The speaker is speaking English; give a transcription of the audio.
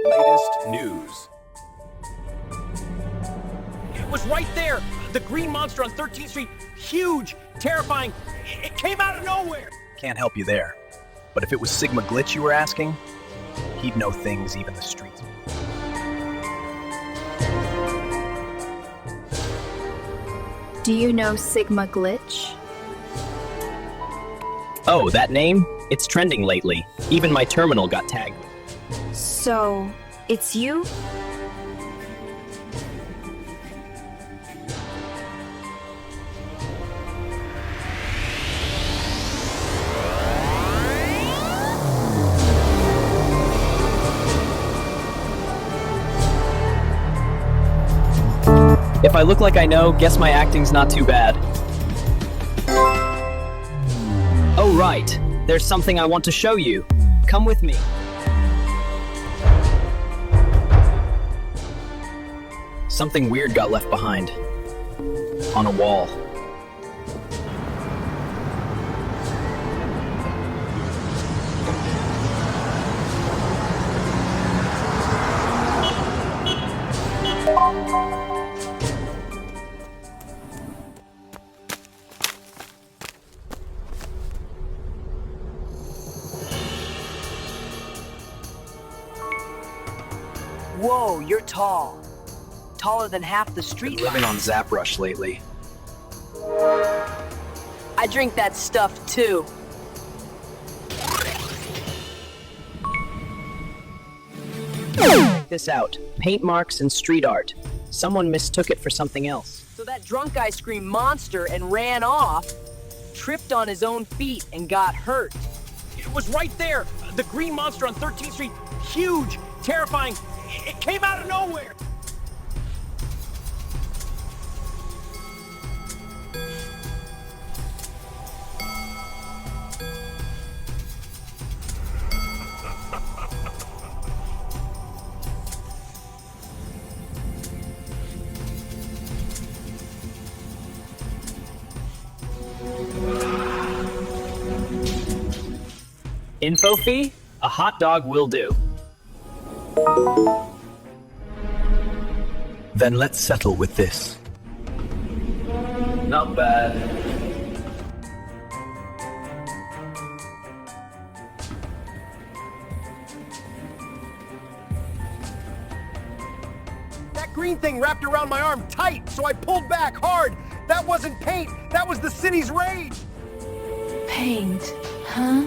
Latest news. It was right there. The green monster on 13th Street. Huge, terrifying. It came out of nowhere. Can't help you there. But if it was Sigma Glitch you were asking, he'd know things even the streets. Do you know Sigma Glitch? Oh, that name? It's trending lately. Even my terminal got tagged. So, it's you? If I look like I know, guess my acting's not too bad. Oh right, there's something I want to show you. Come with me. Something weird got left behind. On a wall. Whoa, you're tall. Taller than half the street. Been living on Zaprush lately. I drink that stuff too. Check this out. Paint marks and street art. Someone mistook it for something else. So that drunk guy screamed monster and ran off, tripped on his own feet and got hurt. It was right there. The green monster on 13th Street. Huge, terrifying. It came out of nowhere. Info fee? A hot dog will do. Then let's settle with this. Not bad. That green thing wrapped around my arm tight, so I pulled back hard. That wasn't paint. That was the city's rage. Paint, huh?